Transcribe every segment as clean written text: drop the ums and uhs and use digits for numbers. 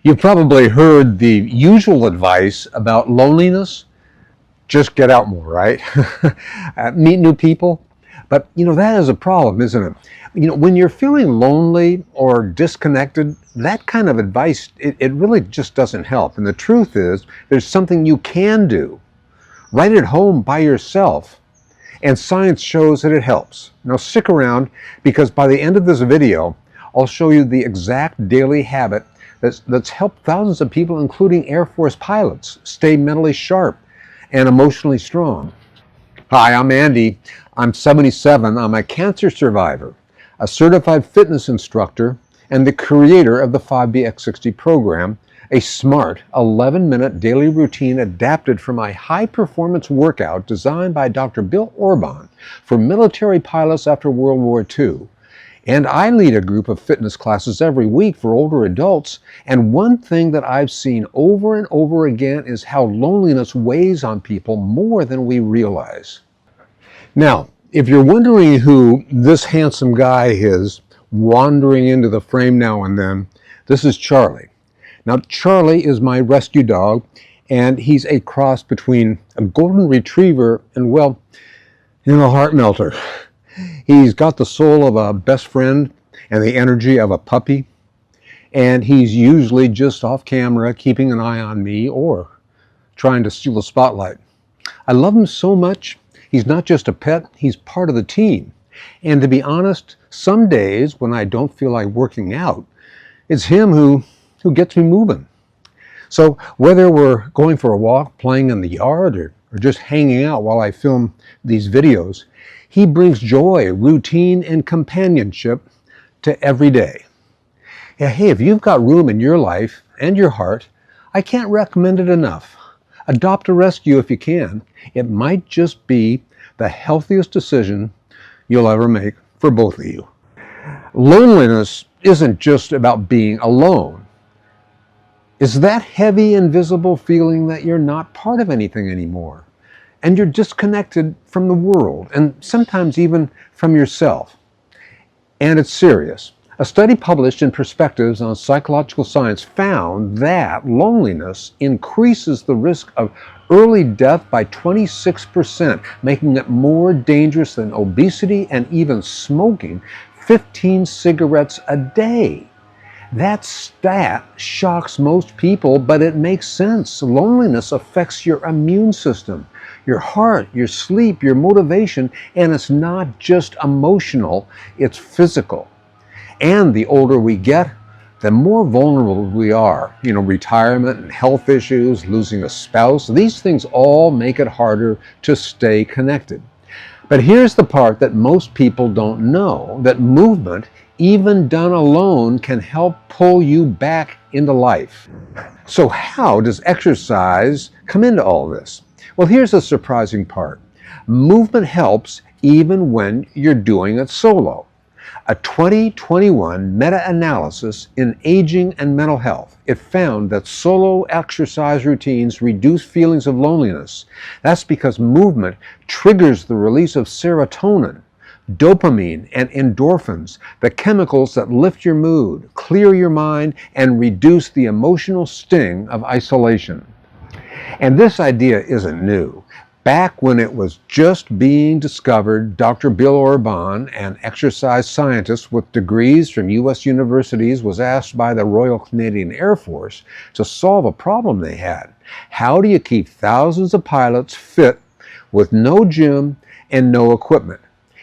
You've probably heard the usual advice about loneliness. Just get out more, right? Meet new people. But, that is a problem, isn't it? When you're feeling lonely or disconnected, that kind of advice, it really just doesn't help. And the truth is, there's something you can do right at home by yourself. And science shows that it helps. Now stick around, because by the end of this video, I'll show you the exact daily habit that's helped thousands of people, including Air Force pilots, stay mentally sharp and emotionally strong. Hi, I'm Andy. I'm 77. I'm a cancer survivor, a certified fitness instructor, and the creator of the 5BX60 program, a smart 11-minute daily routine adapted for my high-performance workout designed by Dr. Bill Orban for military pilots after World War II. And I lead a group of fitness classes every week for older adults, and one thing that I've seen over and over again is how loneliness weighs on people more than we realize. Now, if you're wondering who this handsome guy is wandering into the frame now and then, this is Charlie. Now, Charlie is my rescue dog, and he's a cross between a golden retriever and, well, a heart melter. He's got the soul of a best friend and the energy of a puppy, and he's usually just off camera keeping an eye on me or trying to steal the spotlight. I love him so much. He's not just a pet, he's part of the team. And to be honest, some days when I don't feel like working out, it's him who gets me moving. So whether we're going for a walk, playing in the yard, or just hanging out while I film these videos, he brings joy, routine, and companionship to every day. Yeah, hey, if you've got room in your life and your heart, I can't recommend it enough. Adopt a rescue if you can. It might just be the healthiest decision you'll ever make for both of you. Loneliness isn't just about being alone. It's that heavy, invisible feeling that you're not part of anything anymore, and you're disconnected from the world, and sometimes even from yourself. And it's serious. A study published in Perspectives on Psychological Science found that loneliness increases the risk of early death by 26%, making it more dangerous than obesity and even smoking 15 cigarettes a day. That stat shocks most people, but it makes sense. Loneliness affects your immune system, your heart, your sleep, your motivation, and it's not just emotional, it's physical. And the older we get, the more vulnerable we are. Retirement and health issues, losing a spouse, these things all make it harder to stay connected. But here's the part that most people don't know, that movement, even done alone, can help pull you back into life. So how does exercise come into all this? Well, here's the surprising part. Movement helps even when you're doing it solo. A 2021 meta-analysis in aging and mental health, it found that solo exercise routines reduce feelings of loneliness. That's because movement triggers the release of serotonin, dopamine, and endorphins, the chemicals that lift your mood, clear your mind, and reduce the emotional sting of isolation. And this idea isn't new. Back when it was just being discovered, Dr. Bill Orban, an exercise scientist with degrees from U.S. universities, was asked by the Royal Canadian Air Force to solve a problem they had. How do you keep thousands of pilots fit with no gym and no equipment?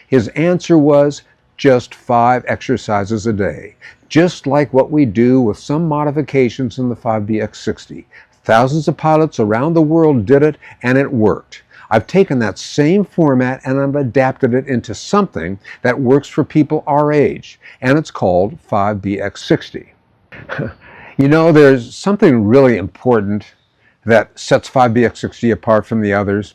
His answer was just 5 exercises a day, just like what we do with some modifications in the 5BX60. Thousands of pilots around the world did it, and it worked. I've taken that same format and I've adapted it into something that works for people our age, and it's called 5BX60. There's something really important that sets 5BX60 apart from the others.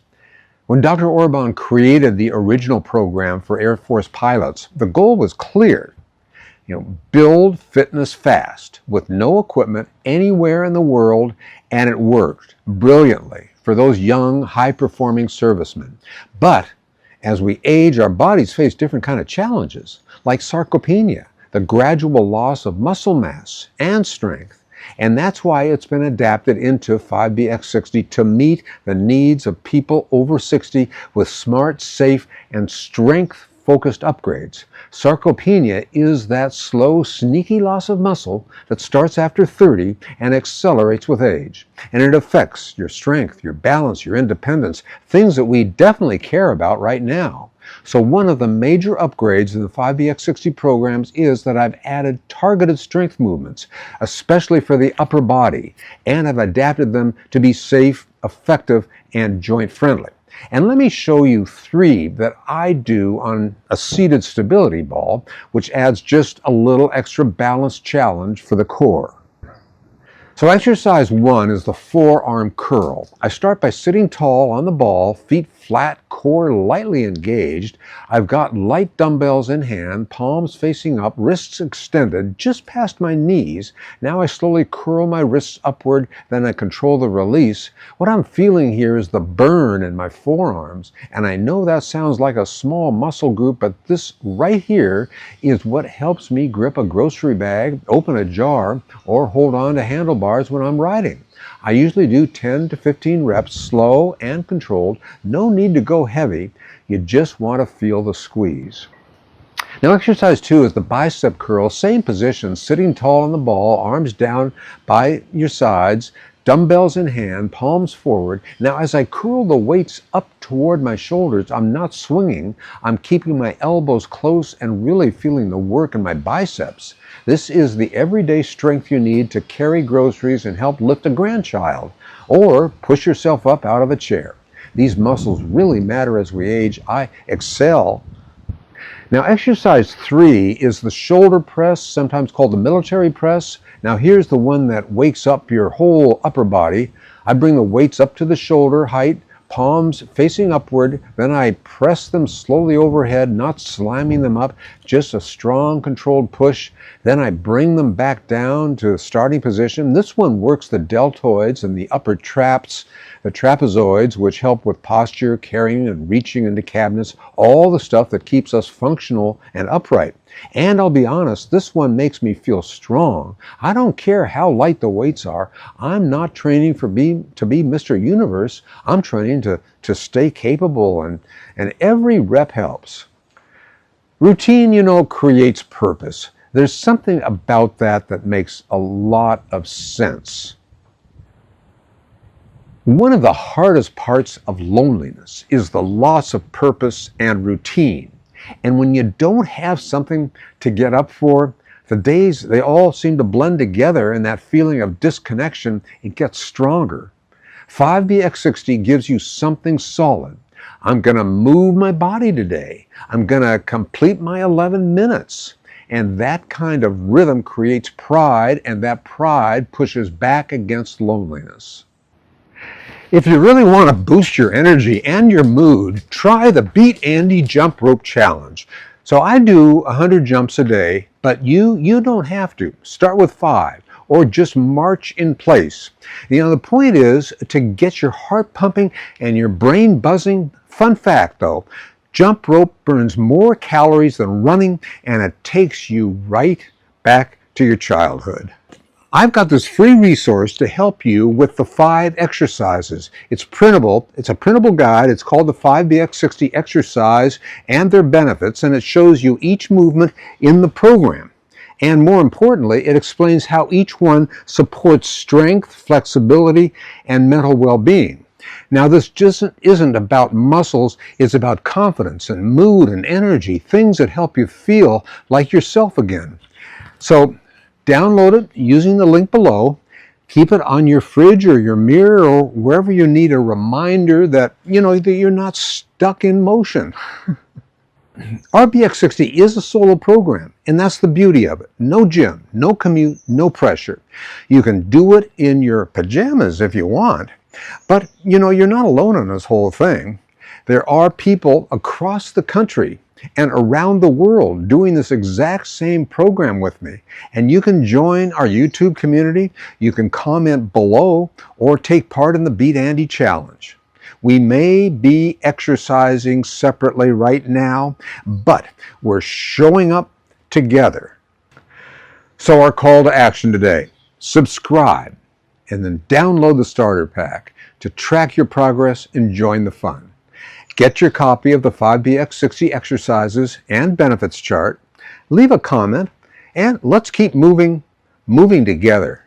When Dr. Orban created the original program for Air Force pilots, the goal was clear. Build fitness fast with no equipment anywhere in the world, and it worked brilliantly for those young, high-performing servicemen. But as we age, our bodies face different kind of challenges, like sarcopenia, the gradual loss of muscle mass and strength. And that's why it's been adapted into 5BX60 to meet the needs of people over 60 with smart, safe, and strength-focused upgrades. Sarcopenia is that slow, sneaky loss of muscle that starts after 30 and accelerates with age. And it affects your strength, your balance, your independence, things that we definitely care about right now. So one of the major upgrades in the 5BX60 programs is that I've added targeted strength movements, especially for the upper body, and I've adapted them to be safe, effective, and joint-friendly. And let me show you 3 that I do on a seated stability ball, which adds just a little extra balance challenge for the core. So exercise 1 is the forearm curl. I start by sitting tall on the ball, feet flat, core lightly engaged. I've got light dumbbells in hand, palms facing up, wrists extended just past my knees. Now I slowly curl my wrists upward, then I control the release. What I'm feeling here is the burn in my forearms, and I know that sounds like a small muscle group, but this right here is what helps me grip a grocery bag, open a jar, or hold on to handlebars when I'm riding. I usually do 10 to 15 reps, slow and controlled. No need to go heavy. You just want to feel the squeeze. Now exercise 2 is the bicep curl, same position, sitting tall on the ball, arms down by your sides, dumbbells in hand, palms forward. Now as I curl the weights up toward my shoulders, I'm not swinging. I'm keeping my elbows close and really feeling the work in my biceps. This is the everyday strength you need to carry groceries and help lift a grandchild, or push yourself up out of a chair. These muscles really matter as we age. I excel. Now exercise 3 is the shoulder press, sometimes called the military press. Now here's the one that wakes up your whole upper body. I bring the weights up to the shoulder height, palms facing upward, then I press them slowly overhead, not slamming them up, just a strong controlled push. Then I bring them back down to starting position. This one works the deltoids and the upper traps, the trapezoids, which help with posture, carrying and reaching into cabinets, all the stuff that keeps us functional and upright. And I'll be honest, this one makes me feel strong. I don't care how light the weights are. I'm not training to be Mr. Universe. I'm training to stay capable, and every rep helps. Routine, creates purpose. There's something about that makes a lot of sense. One of the hardest parts of loneliness is the loss of purpose and routine. And when you don't have something to get up for, the days, they all seem to blend together, and that feeling of disconnection, it gets stronger. 5BX60 gives you something solid. I'm going to move my body today. I'm going to complete my 11 minutes. And that kind of rhythm creates pride, and that pride pushes back against loneliness. If you really want to boost your energy and your mood, try the Beat Andy Jump Rope Challenge. So I do 100 jumps a day, but you don't have to. Start with 5 or just march in place. The point is to get your heart pumping and your brain buzzing. Fun fact though, jump rope burns more calories than running, and it takes you right back to your childhood. I've got this free resource to help you with the 5 exercises. It's printable. It's a printable guide. It's called the 5BX60 exercise and their benefits, and it shows you each movement in the program. And more importantly, it explains how each one supports strength, flexibility, and mental well-being. Now, this just isn't about muscles. It's about confidence and mood and energy, things that help you feel like yourself again. So, download it using the link below. Keep it on your fridge or your mirror or wherever you need a reminder that, that you're not stuck in motion. RBX60 is a solo program, and that's the beauty of it. No gym, no commute, no pressure. You can do it in your pajamas if you want, but you're not alone on this whole thing. There are people across the country and around the world doing this exact same program with me. And you can join our YouTube community, you can comment below, or take part in the Beat Andy Challenge. We may be exercising separately right now, but we're showing up together. So our call to action today. Subscribe and then download the starter pack to track your progress and join the fun. Get your copy of the 5BX60 exercises and benefits chart, leave a comment, and let's keep moving together.